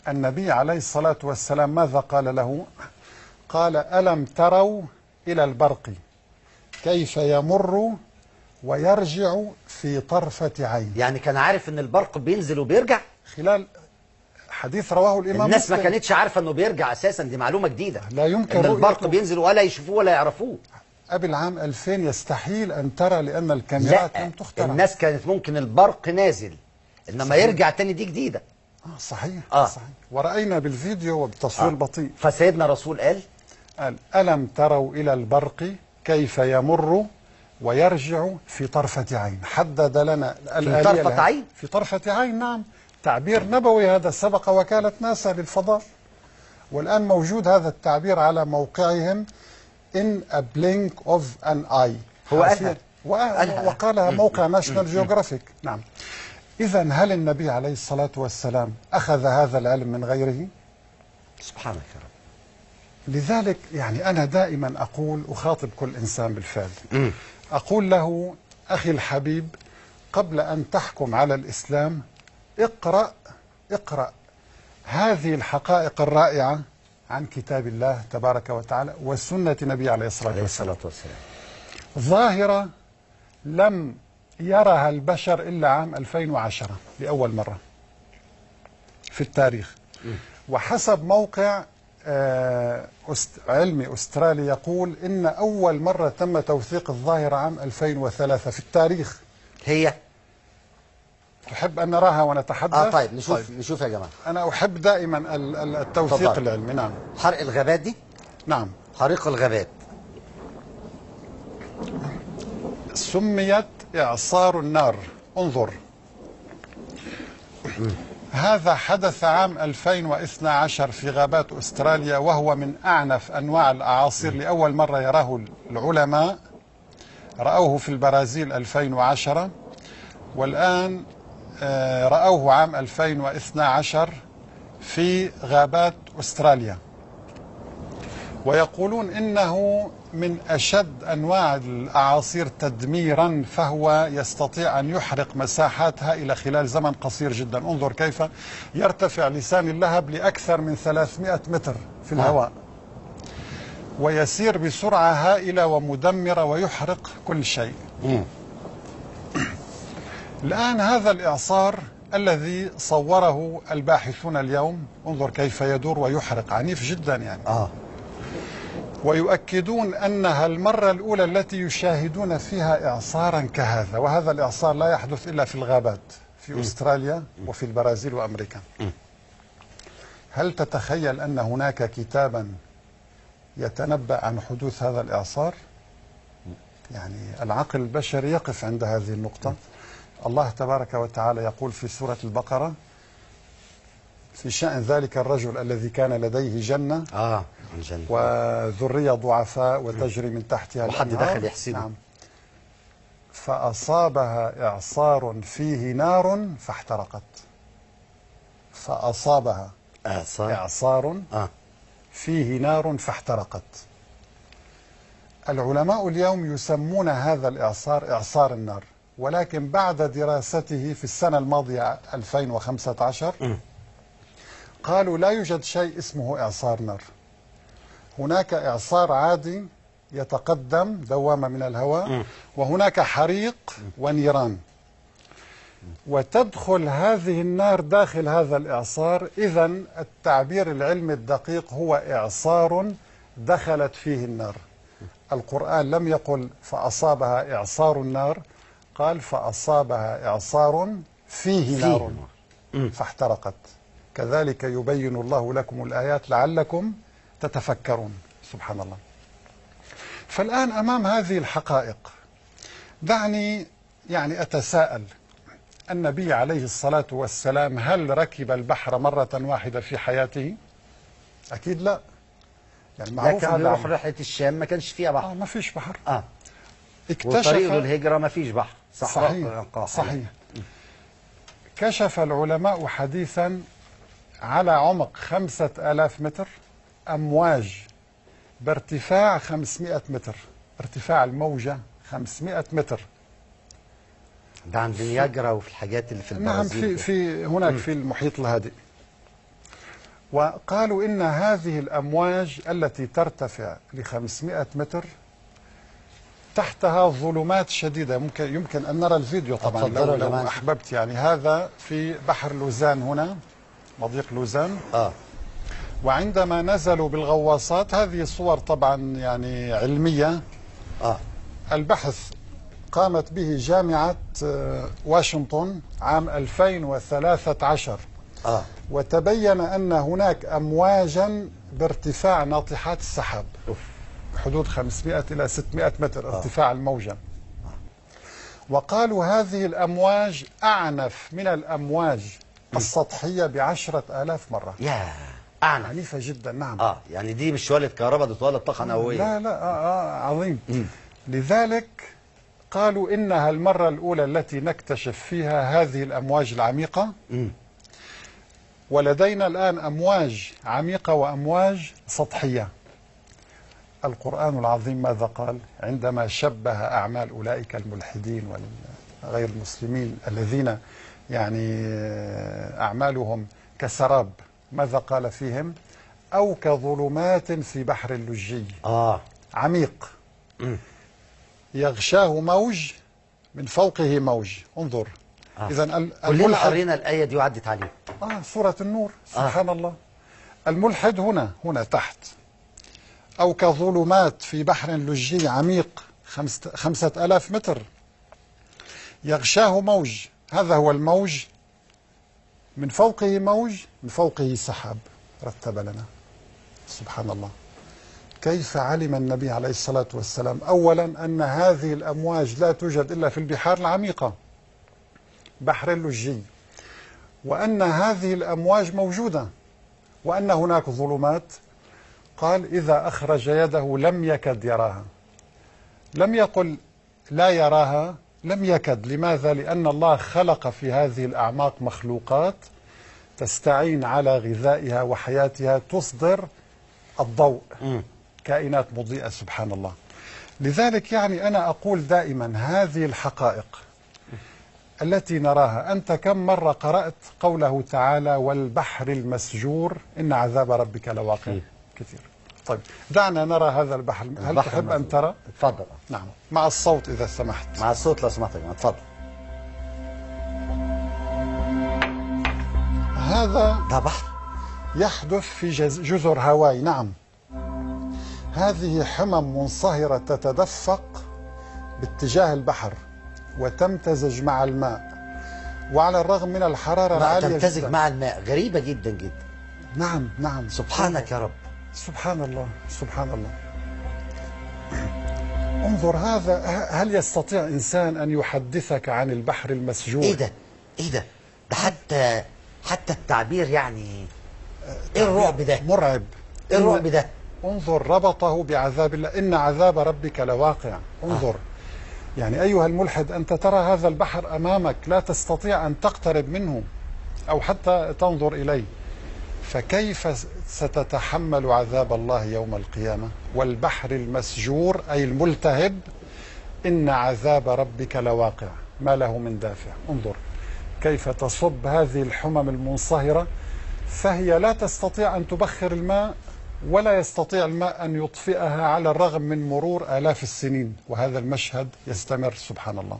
النبي عليه الصلاة والسلام ماذا قال له؟ قال: ألم تروا إلى البرق كيف يمر ويرجع في طرفة عين. يعني كان عارف ان البرق بينزل وبيرجع؟ خلال حديث رواه الإمام الناس مسلم. ما كانتش عارفة انه بيرجع اساسا، دي معلومة جديدة. لا يمكن ان البرق رؤيته. بينزل ولا يشوفوه ولا يعرفوه. قبل عام 2000 يستحيل أن ترى، لأن الكاميرات لم تخترع. الناس كانت ممكن البرق نازل انما صحيح. يرجع تاني، دي جديدة. صحيح. صحيح. ورأينا بالفيديو وبالتصوير البطيء. فسيدنا رسول قال: ألم تروا إلى البرق كيف يمر ويرجع في طرفة عين. حدد لنا في طرفة عين؟ في طرفة عين، نعم. تعبير نبوي هذا، سبق وكالة ناسا للفضاء، والآن موجود هذا التعبير على موقعهم: in a blink of an eye. هو قالها وقالها موقع ناشونال جيوغرافيك. نعم. إذا هل النبي عليه الصلاة والسلام أخذ هذا العلم من غيره؟ سبحانك يا رب. لذلك يعني أنا دائما أقول، أخاطب كل إنسان بالفعل، أقول له: أخي الحبيب، قبل أن تحكم على الإسلام اقرأ هذه الحقائق الرائعة عن كتاب الله تبارك وتعالى وسنة النبي عليه الصلاة والسلام. ظاهرة لم يرها البشر إلا عام 2010 لأول مرة في التاريخ. وحسب موقع علمي أسترالي يقول إن أول مرة تم توثيق الظاهرة عام 2003 في التاريخ. هي تحب أن نراها ونتحدث؟ طيب نشوف يا جماعة. أنا أحب دائما التوثيق العلمي. نعم. حرق الغابات دي؟ نعم. حريق الغابات سميت إعصار النار. انظر، هذا حدث عام 2012 في غابات أستراليا، وهو من أعنف أنواع الأعاصير. لأول مرة يراه العلماء، رأوه في البرازيل 2010، والآن رأوه عام 2012 في غابات أستراليا، ويقولون إنه من أشد أنواع الأعاصير تدميرا، فهو يستطيع أن يحرق مساحات هائلة خلال زمن قصير جدا. انظر كيف يرتفع لسان اللهب لأكثر من 300 متر في الهواء، ويسير بسرعة هائلة ومدمرة ويحرق كل شيء. الآن هذا الإعصار الذي صوره الباحثون اليوم، انظر كيف يدور ويحرق، عنيف جدا يعني. ويؤكدون أنها المرة الأولى التي يشاهدون فيها إعصارا كهذا، وهذا الإعصار لا يحدث إلا في الغابات في أستراليا وفي البرازيل وأمريكا. هل تتخيل أن هناك كتابا يتنبأ عن حدوث هذا الإعصار؟ يعني العقل البشري يقف عند هذه النقطة. الله تبارك وتعالى يقول في سورة البقرة في شأن ذلك الرجل الذي كان لديه جنة وذرية ضعفاء وتجري من تحتها وحد دخل يحسده. نعم. فأصابها إعصار فيه نار فاحترقت. فأصابها إعصار فيه نار فاحترقت. العلماء اليوم يسمون هذا الإعصار إعصار النار، ولكن بعد دراسته في السنة الماضية 2015 قالوا لا يوجد شيء اسمه إعصار نار. هناك إعصار عادي يتقدم دوامة من الهواء، وهناك حريق ونيران، وتدخل هذه النار داخل هذا الإعصار. إذن التعبير العلمي الدقيق هو إعصار دخلت فيه النار. القرآن لم يقل فأصابها إعصار النار، قال فأصابها إعصار فيه نار فاحترقت. كذلك يبين الله لكم الآيات لعلكم تتفكرون. سبحان الله. فالآن أمام هذه الحقائق دعني يعني أتساءل، النبي عليه الصلاة والسلام هل ركب البحر مرة واحدة في حياته؟ أكيد لا. يعني معروف كان يروح رحلة الشام ما كانش فيها بحر. ما فيش بحر. اكتشف وطريق الهجرة ما فيش بحر. صحيح. كشف العلماء حديثا على عمق 5000 متر أمواج بارتفاع 500 متر، ارتفاع الموجة 500 متر. ده عند نياجرا وفي الحاجات اللي في البرازيل. نعم، في هناك في المحيط الهادئ. وقالوا إن هذه الأمواج التي ترتفع ل500 متر تحتها ظلمات شديدة. يمكن أن نرى الفيديو طبعا لو أحببت. يعني هذا في بحر لوزان هنا، مضيق لوزان. وعندما نزلوا بالغواصات، هذه صور طبعا يعني علمية. البحث قامت به جامعة واشنطن عام 2013. وتبين أن هناك أمواجا بارتفاع ناطحات السحاب، حدود 500 إلى 600 متر ارتفاع الموجة. وقالوا هذه الأمواج أعنف من الأمواج السطحية ب10,000 مرة. عنيفة جدا. نعم. يعني دي مش ولد كهرباء، دي ولد طاقة نووية. لا عظيم. لذلك قالوا إنها المرة الأولى التي نكتشف فيها هذه الأمواج العميقة. ولدينا الآن أمواج عميقة وأمواج سطحية. القرآن العظيم ماذا قال عندما شبه أعمال أولئك الملحدين وغير المسلمين الذين يعني أعمالهم كسراب؟ ماذا قال فيهم؟ أو كظلمات في بحر لجي عميق يغشاه موج من فوقه موج. انظر. إذا كلنا قرينا الآية دي وعدت عليه. سورة النور. سبحان الله. الملحد هنا تحت. أو كظلمات في بحر لجي عميق 5,000 متر يغشاه موج. هذا هو الموج، من فوقه موج، من فوقه سحاب رتب لنا. سبحان الله. كيف علم النبي عليه الصلاة والسلام أولا أن هذه الأمواج لا توجد إلا في البحار العميقة، بحر اللجي، وأن هذه الأمواج موجودة، وأن هناك ظلمات؟ قال إذا أخرج يده لم يكد يراها. لم يقل لا يراها، لم يكد. لماذا؟ لأن الله خلق في هذه الأعماق مخلوقات تستعين على غذائها وحياتها، تصدر الضوء، كائنات مضيئة. سبحان الله. لذلك يعني أنا أقول دائما هذه الحقائق التي نراها. أنت كم مرة قرأت قوله تعالى والبحر المسجور إن عذاب ربك لواقع؟ كثير. طيب دعنا نرى هذا البحر. هل تحب أن ترى؟ تفضل. نعم، مع الصوت إذا سمحت. مع الصوت لو سمحت يا جماعة. تفضل. هذا بحر يحدث في جزر هاواي. نعم. هذه حمم منصهرة تتدفق باتجاه البحر وتمتزج مع الماء، وعلى الرغم من الحرارة العالية تمتزج مع الماء. غريبة جدا جدا. نعم. سبحانك يا رب. سبحان الله. سبحان الله. انظر هذا. هل يستطيع إنسان أن يحدثك عن البحر المسجور؟ إيه ده حتى التعبير يعني إيه الرعب ده؟ مرعب. إيه الرعب ده؟ انظر، ربطه بعذاب الله. إن عذاب ربك لواقع. انظر. يعني أيها الملحد، أنت ترى هذا البحر أمامك، لا تستطيع أن تقترب منه أو حتى تنظر إليه، فكيف ستتحمل عذاب الله يوم القيامة؟ والبحر المسجور أي الملتهب إن عذاب ربك لواقع ما له من دافع. انظر كيف تصب هذه الحمم المنصهرة، فهي لا تستطيع أن تبخر الماء، ولا يستطيع الماء أن يطفئها على الرغم من مرور آلاف السنين، وهذا المشهد يستمر. سبحان الله.